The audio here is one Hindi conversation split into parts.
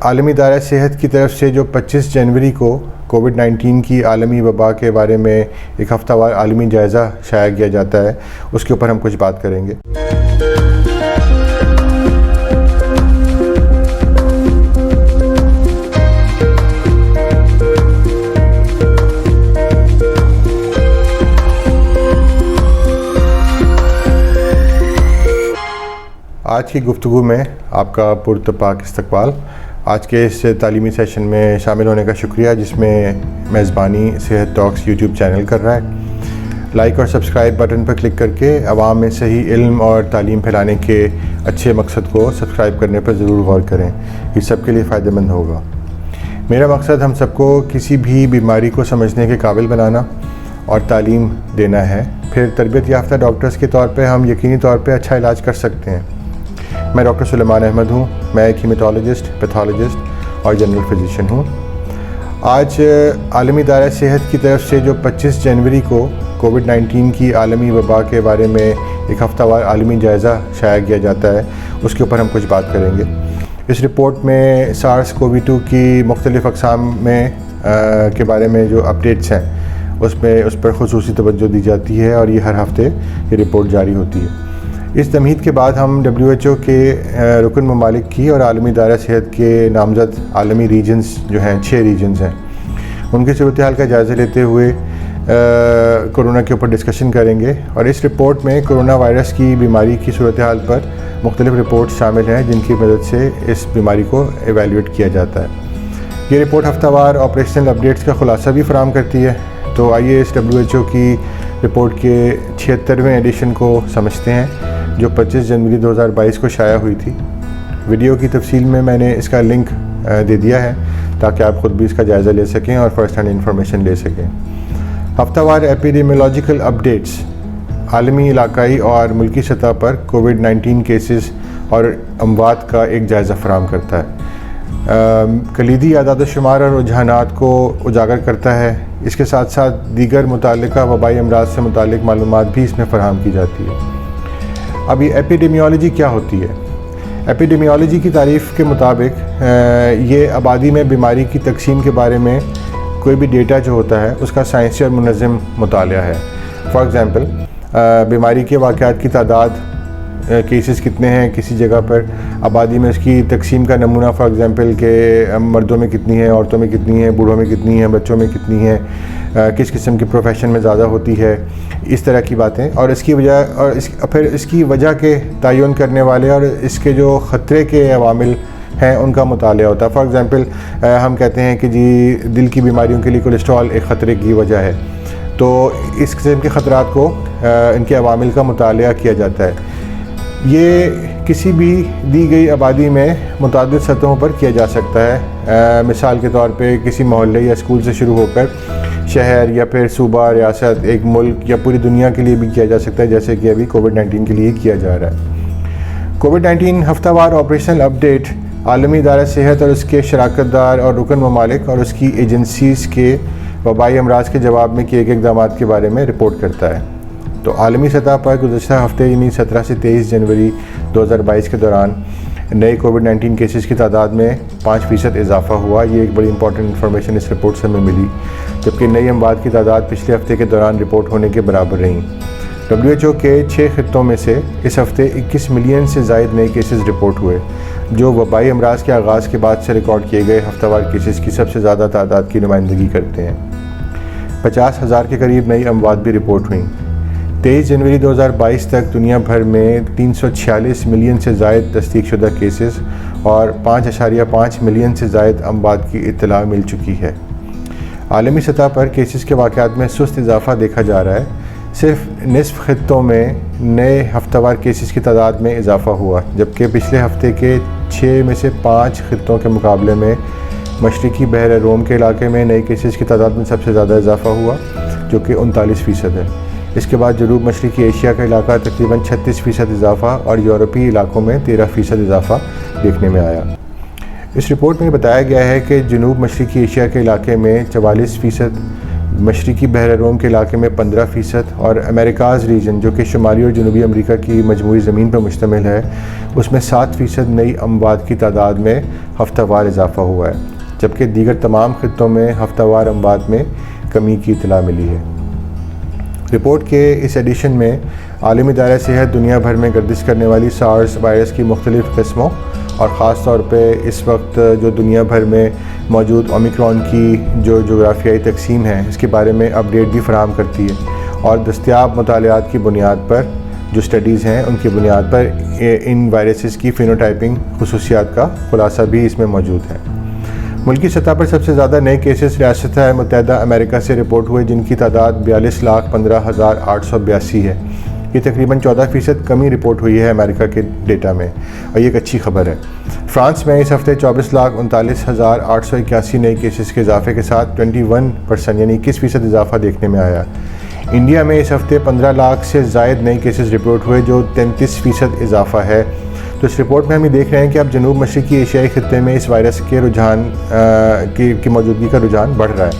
आलमी इदारा सेहत की तरफ से जो 25 जनवरी को कोविड-19 की आलमी वबा के बारे में एक हफ्तावार आलमी जायज़ा शाया किया जाता है, उसके ऊपर हम कुछ बात करेंगे। आज की गुफ्तगू में आपका पुरतपाक इस्तकबाल। आज के इस तालीमी सेशन में शामिल होने का शुक्रिया, जिसमें मेज़बानी सेहत टॉक्स यूट्यूब चैनल कर रहा है। लाइक और सब्सक्राइब बटन पर क्लिक करके आवाम में सही इल्म और तालीम फैलाने के अच्छे मकसद को सब्सक्राइब करने पर ज़रूर गौर करें। ये सब के लिए फ़ायदेमंद होगा। मेरा मकसद हम सबको किसी भी बीमारी को समझने के काबिल बनाना और तालीम देना है। फिर तरबियत याफ्ता डॉक्टर्स के तौर पर हम यकीनी तौर पर अच्छा इलाज कर सकते हैं। मैं डॉक्टर सुलेमान अहमद हूँ। मैं एक हीमेटोलॉजिस्ट, पैथोलॉजिस्ट और जनरल फिजिशियन हूँ। आज आलमी इदारा सेहत की तरफ से जो 25 जनवरी को कोविड-19 की आलमी वबा के बारे में एक हफ्तावार आलमी जायज़ा शाया किया जाता है, उसके ऊपर हम कुछ बात करेंगे। इस रिपोर्ट में SARS-CoV-2 की मुख्तलिफ़ अक़साम में के बारे में जो अपडेट्स हैं उस पर ख़ुसूसी तवज्जो दी जाती है और ये हर हफ़्ते ये रिपोर्ट जारी होती है। इस तमहीद के बाद हम WHO के रुकन ममालिक की और आलमी इदारा सेहत के नामज़द आलमी रीजन्स जो हैं, 6 रीजन्स हैं, उनकी सूरत हाल का जायज़ा लेते हुए कोरोना के ऊपर डिस्कशन करेंगे। और इस रिपोर्ट में कोरोना वायरस की बीमारी की सूरत हाल पर मुख्तलिफ़ रिपोर्ट शामिल हैं, जिनकी मदद से इस बीमारी को एवेलुएट किया जाता है। ये रिपोर्ट हफ्तावार ऑपरेशनल अपडेट्स का खुलासा भी फराहम करती है। तो आइए इस WHO की रिपोर्ट के 76वें एडिशन को समझते हैं, जो 25 जनवरी 2022 को शाया हुई थी। वीडियो की तफसील में मैंने इसका लिंक दे दिया है ताकि आप ख़ुद भी इसका जायज़ा ले सकें और फर्स्ट हैंड इंफॉर्मेशन ले सकें। हफ्तावार एपिडेमियोलॉजिकल अपडेट्स आलमी, इलाकाई और मुल्की सतह पर कोविड-19 केसेस और अमवात का एक जायज़ा फराहम करता है। कलीदी आदाद शुमार और रुझानात को उजागर करता है। इसके साथ साथ दीगर मुताल्लिका वबाई अमराज से मुताल्लिक मालूमात भी इसमें फ़राहम की जाती है। अब ये एपिडेमियोलॉजी क्या होती है? एपिडेमियोलॉजी की तारीफ़ के मुताबिक ये आबादी में बीमारी की तकसीम के बारे में कोई भी डेटा जो होता है उसका साइंसी और मुनज़्ज़म मुतालिया है। फॉर एग्ज़ाम्पल, बीमारी के वाक़यात की तादाद, केसेस कितने हैं किसी जगह पर, आबादी में उसकी तकसीम का नमूना, फॉर एग्ज़ाम्पल के मर्दों में कितनी है, औरतों में कितनी है, बूढ़ों में कितनी है, बच्चों में कितनी है, किस किस्म की प्रोफेशन में ज़्यादा होती है, इस तरह की बातें। और इसकी वजह और फिर इसकी वजह के तयन करने वाले और इसके जो ख़तरे के अवामिल हैं उनका मुतालिया होता है। फॉर एग्ज़ाम्पल, हम कहते हैं कि जी दिल की बीमारियों के लिए कोलेस्ट्रॉल एक ख़तरे की वजह है, तो इस किस्म के ख़तरात को इनके अवामिल का मुतालिया किया जाता है। ये किसी भी दी गई आबादी में मुतादिद सतहों पर किया जा सकता है। मिसाल के तौर पे किसी मोहल्ले या स्कूल से शुरू होकर शहर या फिर सूबा, रियासत, एक मुल्क या पूरी दुनिया के लिए भी किया जा सकता है, जैसे कि अभी कोविड-19 के लिए किया जा रहा है। कोविड-19 हफ्तावार ऑपरेशनल अपडेट आलमी इदारा सेहत और उसके शराकतदार और रुकन ममालिक और उसकी एजेंसीज़ के वबाई अमराज के जवाब में किए गए इक़दाम के बारे में रिपोर्ट करता है। तो आलमी सतह पर गुज़श्ता हफ़्ते यानी 17 से 23 जनवरी 2022 के दौरान नए कोविड-19 केसेस की तादाद में 5% इजाफ़ा हुआ। ये एक बड़ी इंपॉर्टेंट इन्फॉर्मेशन इस रिपोर्ट से हमें मिली, जबकि नई अमवात की तादाद पिछले हफ्ते के दौरान रिपोर्ट होने के बराबर रही। WHO के 6 खित्तों में से इस हफ्ते 21 मिलियन से ज़ायद नए केसेस रिपोर्ट हुए, जो वबाई अमराज के आगाज़ के बाद से रिकॉर्ड किए गए हफ्तावार केसेस की सबसे ज़्यादा तादाद की नुमाइंदगी करते हैं। 50,000 के करीब नई अमवात भी रिपोर्ट हुई। 23 जनवरी 2022 तक दुनिया भर में 346 मिलियन से ज़ायद तस्दीकशुदा केसेस और 5.5 मिलियन से ज़ायद अमवात की इत्तला मिल चुकी है। आलमी सतह पर केसेस के वाक़यात में सुस्त इजाफ़ा देखा जा रहा है। सिर्फ निसफ खित्तों में नए हफ्तावार केसेस की तादाद में इजाफ़ा हुआ, जबकि पिछले हफ्ते के 6 में से 5 खित्तों के मुकाबले में मशरिकी बहर रोम के इलाके में नए केसेस की तादाद में सबसे ज़्यादा इजाफ़ा हुआ, जो कि 39% है। इसके बाद जनूब मशरिकी एशिया का इलाका तकरीबन 36% इजाफ़ा और यूरोपीय इलाकों में 13% इजाफ़ा देखने में आया। इस रिपोर्ट में बताया गया है कि जनूब मशरिकी एशिया के इलाके में 44% मशरक़ी बहर रोम के इलाके में 15% और अमेरिकाज़ रीजन जो कि शुमाली और जनूबी अमेरिका की मजमूई ज़मीन पर मुश्तमिल है उसमें 7% नई अमवात की तादाद में हफ्तावार इजाफ़ा हुआ है, जबकि दीगर तमाम खित्तों में हफ्तावार अमवात में कमी की इतला मिली है। रिपोर्ट के इस एडिशन में आलमी इदारा सेहत दुनिया भर में गर्दिश करने वाली सार्स वायरस की मुख्तलिफ़ किस्मों और ख़ास तौर पे इस वक्त जो दुनिया भर में मौजूद ओमिक्रॉन की जो जोग्राफियाई तकसीम है इसके बारे में अपडेट भी फराहम करती है और दस्तयाब मुतालियात की बुनियाद पर जो स्टडीज़ हैं उनकी बुनियाद पर इन वायरसेस की फिनोटाइपिंग खुसूसियात का खुलासा भी इसमें मौजूद है। मुल्की सतह पर सबसे ज़्यादा नए केसेस रियासत मुत्तहिदा अमेरिका से रिपोर्ट हुए, जिनकी तादाद 42,15,882 है। ये तकरीबन 14% कमी रिपोर्ट हुई है अमेरिका के डेटा में और ये एक अच्छी खबर है। फ्रांस में इस हफ्ते 24,39,881 नए केसेस के इजाफे के साथ 21% यानी 21% इजाफा देखने में आया। इंडिया में इस हफ्ते 15 लाख से ज़ायद नए केसेस रिपोर्ट हुए जो 33% इजाफा है। तो इस रिपोर्ट में हम ये देख रहे हैं कि अब जनूब मशरक़ी एशियाई खित्ते में इस वायरस के रुझान की मौजूदगी का रुझान बढ़ रहा है।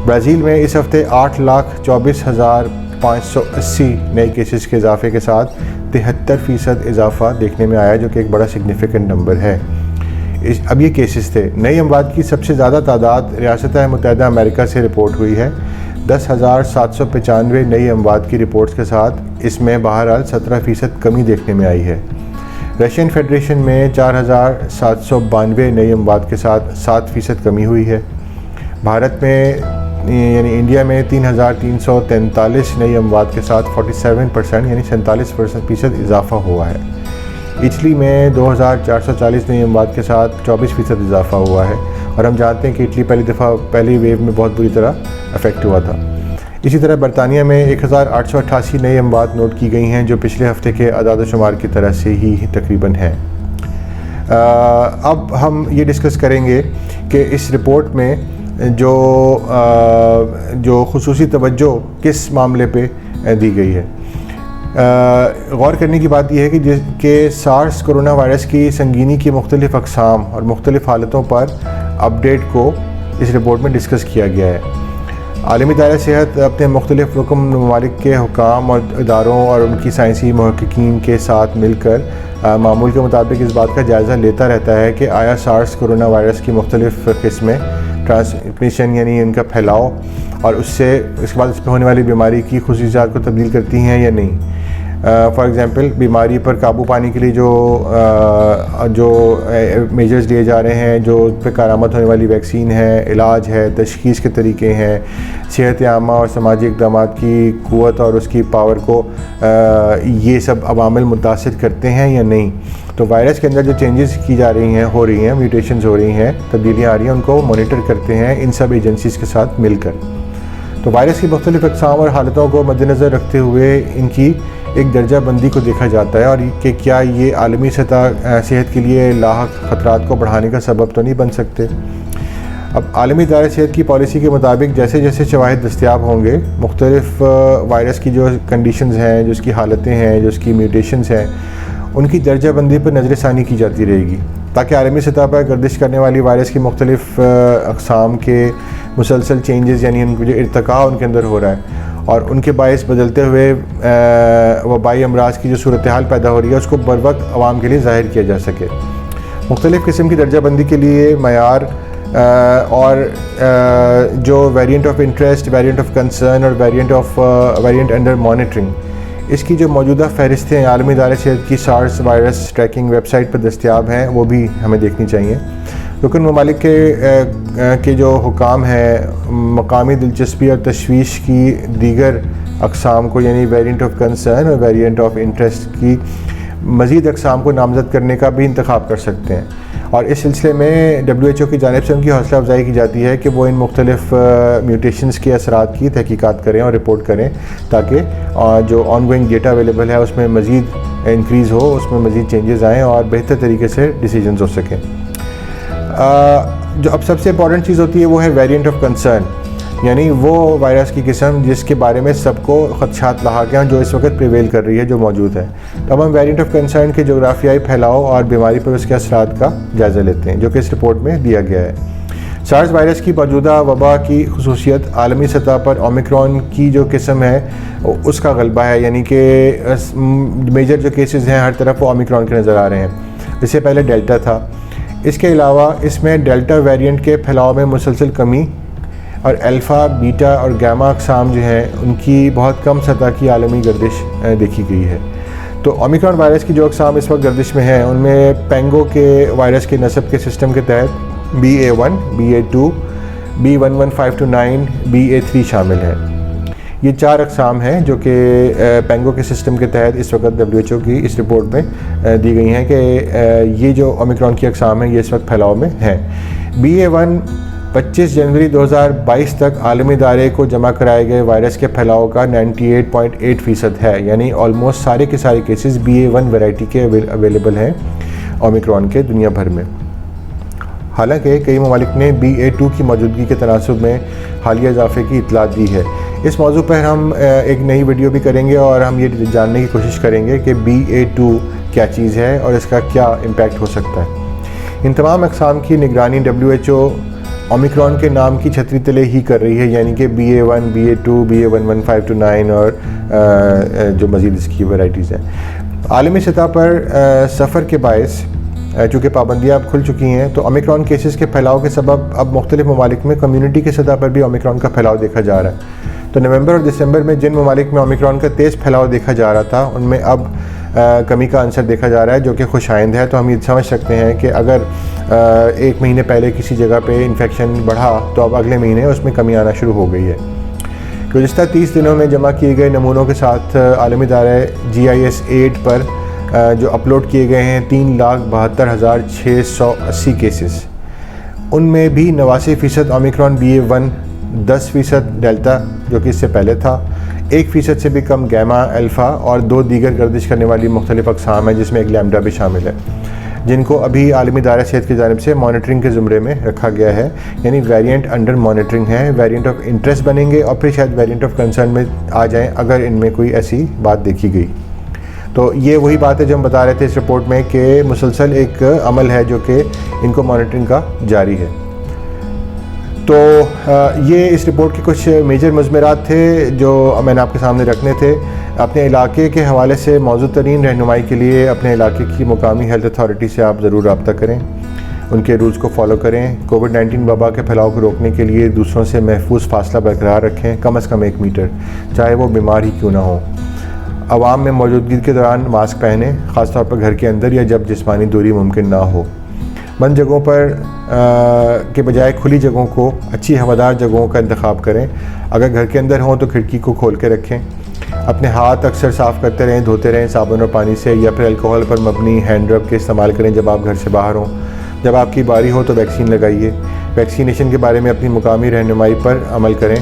ब्राज़ील में इस हफ्ते 8,24,580 नए केसेस के इजाफे के साथ 73% इजाफा देखने में आया, जो कि एक बड़ा सिग्निफिकेंट नंबर है। अब ये केसेस थे। नई अमवात की सबसे ज़्यादा तादाद रियासत मुत्तहिदा अमेरिका से रिपोर्ट हुई है। 10,795 नई अमवात की रिपोर्ट्स के साथ इसमें बहरहाल 17% कमी देखने में आई है। रशियन फेडरेशन में 4,792 नई अमवात के साथ 7% कमी हुई है। भारत में यानी इंडिया में 3,343 नई अमवात के साथ 47% यानी 47% इजाफा हुआ है। इटली में 2,440 नई अमवात के साथ 24% इजाफा हुआ है और हम जानते हैं कि इटली पहली वेव में बहुत बुरी तरह अफेक्ट हुआ था। इसी तरह बरतानिया में 1,888 नई अमवात नोट की गई हैं, जो पिछले हफ्ते के अदाद शुमार की तरह से ही तकरीबन है। अब हम ये डिस्कस करेंगे कि इस रिपोर्ट में जो खुसूसी तवज्जो किस मामले पे दी गई है। गौर करने की बात यह है कि सार्स कोरोना वायरस की संगीनी की मुख्तलिफ़ अक़साम और मुख्तलिफ़ हालतों पर अपडेट को इस रिपोर्ट में डिस्कस किया गया है। आलमी इदारा सेहत अपने मुख्तलिफ़ रुकन ममालिक के हुकाम और इदारों और उनकी साइंसी महक़क़ीन के साथ मिलकर मामूल के मुताबिक इस बात का जायज़ा लेता रहता है कि आया सार्स कोरोना वायरस की मुख्तलिफ़ किस्में ट्रांसमिशन यानी इनका फैलाव और उसके बाद इसमें होने वाली बीमारी की खुसूसियात को तब्दील करती हैं या नहीं। फॉर एग्ज़ाम्पल, बीमारी पर काबू पाने के लिए जो मेजर्स लिए जा रहे हैं, जो उस पर कारामद होने वाली वैक्सीन है, इलाज है, तशख़ीस के तरीके हैं, सेहत आमा और समाजी इक़दामात की क़ुव्वत और उसकी पावर को ये सब अवामिल मुतासिर करते हैं या नहीं। तो वायरस के अंदर जो चेंजेस की जा रही हैं, हो रही हैं, म्यूटेशंस हो रही हैं, तब्दीलियाँ आ रही हैं, उनको मॉनिटर करते हैं इन सब एजेंसीज़ के साथ मिलकर। तो वायरस की मुख्तलिफ़ अक़साम और हालतों को मद्देनज़र रखते हुए इनकी एक दर्जा बंदी को देखा जाता है और कि क्या ये आलमी सतह सेहत के लिए लाहक ख़तरात को बढ़ाने का सबब तो नहीं बन सकते। अब आलमी इदारा सेहत की पॉलिसी के मुताबिक जैसे जैसे शवाहिद दस्तयाब होंगे, मुख्तलिफ़ वायरस की जो कंडीशंस हैं, जो उसकी हालतें हैं, जो उसकी म्यूटेशंस हैं, उनकी दर्जा बंदी पर नज़रसानी की जाती रहेगी ताकि आलमी सतह पर गर्दिश करने वाली वायरस की मुख्तलिफ़ अक़साम के मुसलसल चेंजेस यानी उनकी जो इर्तिका उनके अंदर हो रहा है और उनके बायस बदलते हुए वबाई अमराज की जो सूरत हाल पैदा हो रही है उसको बर वक्त आवाम के लिए ज़ाहिर किया जा सके। मुख्तलिफ़ किस्म की दर्जाबंदी के लिए मयार और जो variant of interest, variant of concern और वेरिएंट अंडर मॉनिटरिंग, इसकी जो मौजूदा फ़हरिस्तें आलमी इदारा सेहत की सार्स वायरस ट्रैकिंग वेबसाइट पर दस्तयाब हैं वो भी हमें देखनी चाहिए। रुकन ममालिक के जो हुकाम हैं मकामी दिलचस्पी और तशवीश की दीगर अक़साम को यानी वेरिएंट ऑफ कंसर्न और वेरिएंट ऑफ इंटरेस्ट की मज़ीद अक़साम को नामज़द करने का भी इंतख़ाब कर सकते हैं और इस सिलसिले में WHO की जानिब से उनकी हौसला अफजाई की जाती है कि वो इन मुख्तलिफ़ म्यूटेशंस के असरात की तहकीकात करें और रिपोर्ट करें ताकि जो ऑनगोइंग डेटा अवेलेबल है उसमें मज़ीद इंक्रीज़ हो, उसमें मज़ीद चेंजेस आएँ और बेहतर तरीके से डिसीजंस हो सकें। जो अब सबसे इम्पॉर्टेंट चीज़ होती है वो है वेरिएंट ऑफ कंसर्न, यानी वो वायरस की किस्म जिसके बारे में सबको ख़दशात लाहक हैं जो इस वक्त प्रिवेल कर रही है, जो मौजूद है। तो अब हम वेरिएंट ऑफ कंसर्न के जोग्राफियाई फैलाव और बीमारी पर उसके असरात का जायज़ा लेते हैं जो कि इस रिपोर्ट में दिया गया है। सार्स वायरस की मौजूदा वबा की खुसूसियत आलमी सतह पर ओमिक्रॉन की जो किस्म है उसका गलबा है, यानी कि मेजर जो केसेस हैं हर तरफ वो ओमिक्रॉन के नज़र आ रहे हैं। इससे पहले डेल्टा था। इसके अलावा इसमें डेल्टा वेरिएंट के फैलाव में मुसलसल कमी और अल्फ़ा, बीटा और गामा अक़साम जो हैं उनकी बहुत कम सतह की आलमी गर्दिश देखी गई है। तो ओमिक्रॉन वायरस की जो अक़साम इस वक्त गर्दिश में हैं उनमें पेंगो के वायरस के नस्ब के सिस्टम के तहत BA1, BA2, B11529, BA3 शामिल हैं। ये 4 अक़साम हैं जो कि पेंगो के सिस्टम के तहत इस वक्त WHO की इस रिपोर्ट में दी गई हैं कि ये जो ओमिक्रॉन की अक़साम हैं ये इस वक्त फैलाव में हैं। BA1 25 जनवरी 2022 तक आलमी दायरे को जमा कराए गए वायरस के फैलाव का 98.8% है, यानी ऑलमोस्ट सारे के सारे केसेस BA1 वैरायटी के अवेलेबल हैं ओमिक्रॉन के दुनिया भर में। हालांकि कई ममालिक ने BA2 की मौजूदगी के तनासुब में हालिया इजाफे की इतला दी है। इस मौजू पर हम एक नई वीडियो भी करेंगे और हम ये जानने की कोशिश करेंगे कि BA2 क्या चीज़ है और इसका क्या इम्पैक्ट हो सकता है। इन तमाम अक़साम की निगरानी WHO ओमिक्रॉन के नाम की छतरी तले ही कर रही है, यानी कि BA1, BA2, BA11529 और जो मज़ीद इसकी वैराइटीज़ हैं। आलमी सतह पर सफ़र के बायस चूँकि पाबंदियाँ अब खुल चुकी हैं तो ओमिक्रॉन केसेस के फैलाव के सबब अब मुख्तलिफ़ ममालिक में कम्यूनिटी के सतह पर भी ओमिक्रॉन का फैलाव देखा जा रहा है। तो नवंबर और दिसंबर में जिन ममालिक में ओमिक्रॉन का तेज़ फैलाव देखा जा रहा था उनमें अब कमी का अंसर देखा जा रहा है, जो कि खुशाइंद है। तो हम ये समझ सकते हैं कि अगर 1 महीने पहले किसी जगह पे इन्फेक्शन बढ़ा तो अब अगले महीने उसमें कमी आना शुरू हो गई है। गुज़िश्ता 30 दिनों में जमा किए गए नमूनों के साथ आलमी दायरे GIS 8 पर जो अपलोड किए गए हैं 3,72,680 केसेस, उनमें भी 89% ओमिक्रॉन BA1, 10% डेल्टा जो कि इससे पहले था, 1% से भी कम गामा, अल्फ़ा और 2 दीगर गर्दिश करने वाली मुख्तलिफ़ अक़साम है जिसमें एक लैम्डा भी शामिल है, जिनको अभी आलमी दायरा सेहत की जानिब से मॉनिटरिंग के ज़ुमरे में रखा गया है, यानी वेरिएंट अंडर मॉनिटरिंग है। वेरिएंट ऑफ इंटरेस्ट बनेंगे और फिर शायद वेरिएंट ऑफ कंसर्न में आ जाएँ अगर इनमें कोई ऐसी बात देखी गई। तो ये वही बात है जो हम बता रहे थे इस रिपोर्ट में कि मुसलसल एक अमल है जो कि इनको मॉनिटरिंग का जारी है। तो ये इस रिपोर्ट के कुछ मेजर मुज़मरात थे जो मैंने आपके सामने रखने थे। अपने इलाके के हवाले से मौजूद तरीन रहनुमाई के लिए अपने इलाके की मुकामी हेल्थ अथॉरिटी से आप ज़रूर रब्ता करें, उनके रूल्स को फॉलो करें। कोविड-19 वबा के फैलाव को रोकने के लिए दूसरों से महफूज फासला बरकरार रखें, कम से कम 1 मीटर, चाहे वो बीमार ही क्यों ना हो। आवाम में मौजूदगी के दौरान मास्क पहने, ख़ासतौर पर घर के अंदर या जब जिस्मानी दूरी मुमकिन ना हो। बंद जगहों पर के बजाय खुली जगहों को, अच्छी हवादार जगहों का इंतखाब करें। अगर घर के अंदर हों तो खिड़की को खोल के रखें। अपने हाथ अक्सर साफ़ करते रहें, धोते रहें साबुन और पानी से, या फिर अल्कोहल पर मबनी हैंड रब के इस्तेमाल करें जब आप घर से बाहर हों। जब आपकी बारी हो तो वैक्सीन लगाइए। वैक्सीनेशन के बारे में अपनी मुकामी रहनुमाई पर अमल करें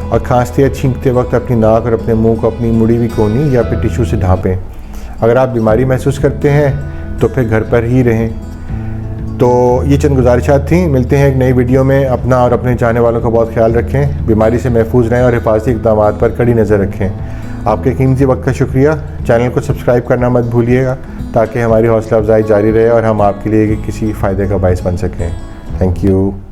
और खांसते या छींकते वक्त अपनी नाक और अपने मुंह को अपनी मुड़ी हुई कोहनी या फिर टिश्यू से ढाँपें। अगर आप बीमारी महसूस करते हैं तो फिर घर पर ही रहें। तो ये चंद गुजारिशात थी। मिलते हैं एक नई वीडियो में। अपना और अपने चाहने वालों का बहुत ख्याल रखें, बीमारी से महफूज रहें और हिफाजती इक़दाम पर कड़ी नज़र रखें। आपके कीमती वक्त का शुक्रिया। चैनल को सब्सक्राइब करना मत भूलिएगा ताकि हमारी हौसला अफजाई जारी रहे और हम आपके लिए किसी फ़ायदे का बायस बन सकें। Thank you.